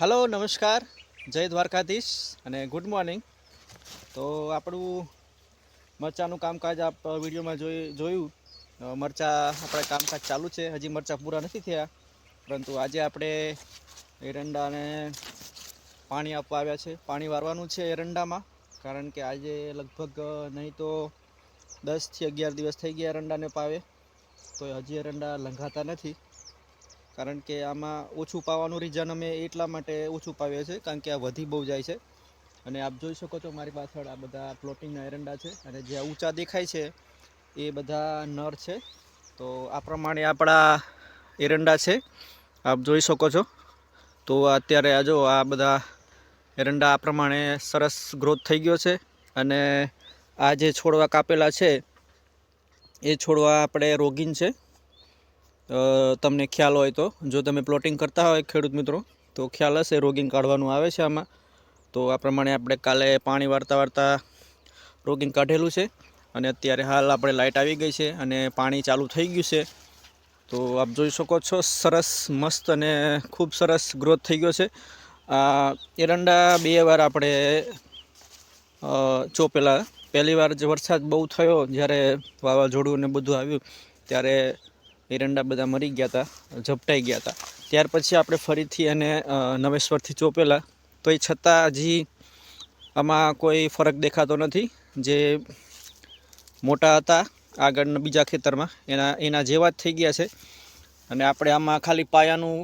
Hello नमस्कार जय द्वारकाधीश અને ગુડ મોર્નિંગ। તો આપણું મરચાનું કામકાજ આપ વિડીયોમાં જોયું મરચા આપણે કામકાજ ચાલુ છે। હજી મરચા પૂરા નથી થયા, પરંતુ આજે આપણે એરંડાને પાણી આપવા આવ્યા છે। પાણી વારવાનું છે એરંડામાં, કારણ કે આજે લગભગ નહીં તો 10 થી 11 દિવસ થઈ ગયા એરંડાને પાવે, તો હજી એરંડા લંઘાતા નથી। कारण के आमा ओछू पावानुं रीजन अमे एटला माटे ओछू पावीए छीए, कारण के आ वधी बहु जाय छे। अने आप जोई शको छो मारी पाछळ आ बधा प्लॉटिंगना एरंडा छे, अने जे ऊंचा देखाय छे ए बधा नर छे। तो आ प्रमाणे आपणा एरंडा छे, आप जोई शको छो। तो अत्यारे आ जो आ बधा एरंडा आ प्रमाणे सरस ग्रोथ थई गयो छे। अने आ जे छोड़वा कापेला छे ए छोड़वा आपणे रोगीन छे। तमने ख्याल होय तो, जो तमे प्लॉटिंग करता होय खेडूत मित्रों तो ख्याल हशे रोगिंग काढवानुं आवे छे आमां। तो आ प्रमाणे आपणे काले पाणी वारता वारता रोगिंग काढेलुं छे, अने अत्यारे हाल आपणे लाइट आवी गई छे अने पाणी चालू थई गयुं छे। तो आप जोई शको छो सरस मस्त अने खूब सरस ग्रोथ थई गयो छे। एरंडा 2 वार आपणे चोपेला। पहली वार जे वरसाद बहु थयो, ज्यारे वावाझोडुं ने बधुं आव्युं त्यारे एरंडा बधा मरी गया था, झपटाई गया था। त्यार पछी आपणे फरीथी अने नवेश्वरथी चोपेला, तो ए छतां हजी आमां कोई फरक देखातो नथी। जे मोटा हता आगळना बीजा खेतरमां एना जेवा ज थई गया छे। अने आपणे आमां खाली पायानुं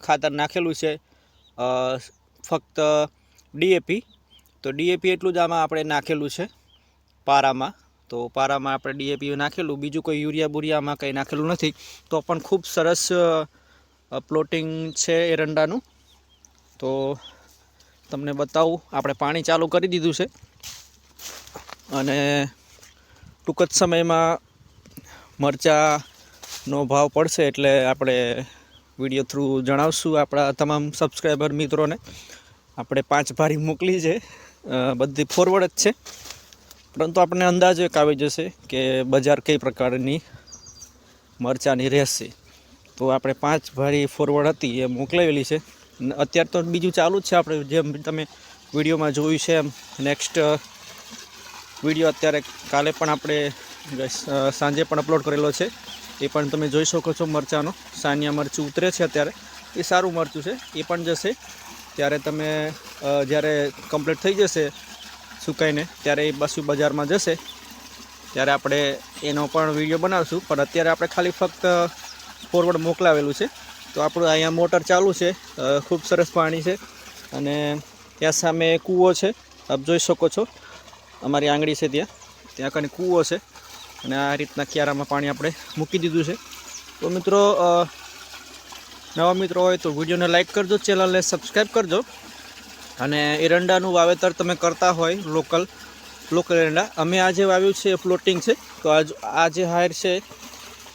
खातर नाखेलुं छे, फक्त DAP। तो DAP एटलुं ज आमां आपणे नाखेलुं छे पारामां। तो पारामां आपणे DAP नाखेलुं, बीजुं कोई यूरिया बुरिया आमां कंई नाखेलुं नथी। तो पण खूब सरस प्लॉटिंग छे एरंडानुं। तो तमने बतावुं, आपणे पाणी चालू करी दीधुं छे अने टूंक ज समयमां मरचानो भाव पड़शे एटले आपणे विडियो थ्रू जणावशुं आपणा तमाम सब्सक्राइबर मित्रोने। आपणे 5 भारी मोकली छे, बधी फॉरवर्ड ज छे, परंतु आपणे अंदाज एक आवी जशे के बजार कई प्रकारनी मरचानी रहेशे। तो आपणे 5 भारी फॉरवर्ड हती ए मोकलावेली छे। अत्यार तो बीजुं चालू ज छे, आपणे जेम तमे विडियोमां जोयुं छे एम। नेक्स्ट विडियो अत्यारे काले पण आपणे सांजे पण अपलोड करेलो छे, ए पण तमे जोई शको छो। मरचानो सानिया मरचुं उतरे छे अत्यारे, ए सारुं मरचुं छे, ए पण जशे त्यारे तमे ज्यारे कम्प्लीट थई जशे सुकाईने त्यारे ए पाछुं बजारमां जशे त्यारे आपणे एनो पण विडियो बनावशुं। पण अत्यारे आपणे खाली फक्त फॉरवर्ड मोकलावेलुं छे। तो आपणुं अहींया मोटर चालू छे, खूब सरस पाणी छे अने त्यां सामे कूवो छे, आप जोई शको छो। अमारी आंगળી छे त्यां कने कूवो छे अने आ रीतना क्यारामां पाणी आपणे मूकी दीधुं छे। तो मित्रों, नवा मित्रो होय तो विडियोने लाइक करजो, चेनलने सब्सक्राइब करजो। अने एरंडानुं वावेतर तमे करता होय लोकल एरंडा, अमे आजे वाव्युं छे प्लॉटिंग छे। तो आ जे हायर छे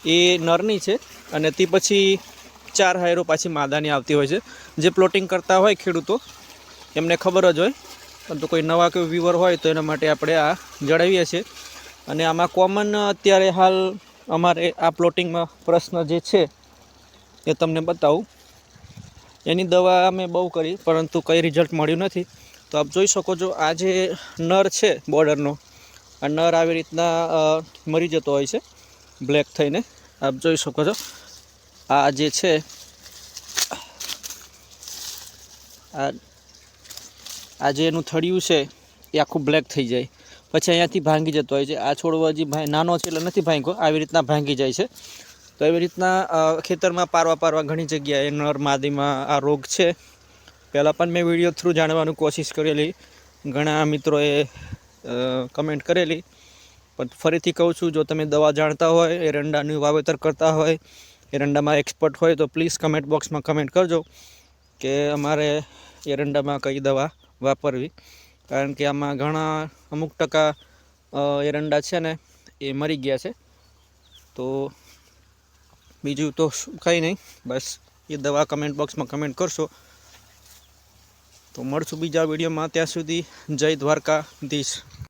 ए नरनी छे अने ते पछी 4 हायरो पाછી मादानी आवती होय छे। जे प्लॉटिंग करता होय खेडूतो एमने खबर ज होय, परंतु कोई नवा कोई व्यूवर होय तो एना माटे आपणे आ जणावीए छे। अने आमां कॉमन अत्यारे हाल अमारे आ प्लॉटिंगमां प्रश्न जे छे ए तमने बतावुं। एनी दवा अमे बहु करी, परंतु कई रिजल्ट मळ्युं नथी। तो आप जोई शको छो आ जे नर छे बॉर्डरनो, आ नर આવી રીતના મરી જતો હોય છે બ્લેક થઈને। આપ જોઈ શકો છો આ જે છે આ જે એનું થડિયું છે એ આખું બ્લેક થઈ જાય, પછી અહીંયાથી ભાંગી જતો હોય છે। આ છોડવો હજી નાનો છે એટલે નથી ભાંગ્યો, આવી રીતના ભાંગી જાય છે। તો એવી રીતના ખેતરમાં પારવા ઘણી જગ્યાએ નર માદીમાં આ રોગ છે। પહેલાં પણ મેં વિડીયો થ્રુ જાણવાની કોશિશ કરેલી, ઘણા મિત્રોએ कमेंट करेली, पण फरीथी कहूँ छूँ जो तमे दवा जाणता होय, एरंडानुं वावेतर करता होय, एरंडामां एक्सपर्ट होय तो प्लीज कमेंट बॉक्स में कमेंट करजो कि अमारे एरंडामां कई दवा वापरवी। कारण के आमां घणा अमुक टका एरंडा छे ने ए मरी गया छे। तो बीजुं तो कंई नहीं, बस ये दवा कमेंट बॉक्स में कमेंट करशो। तो मळशुं बीजा विडियोमां, त्यां सुधी जय द्वारकाधीश।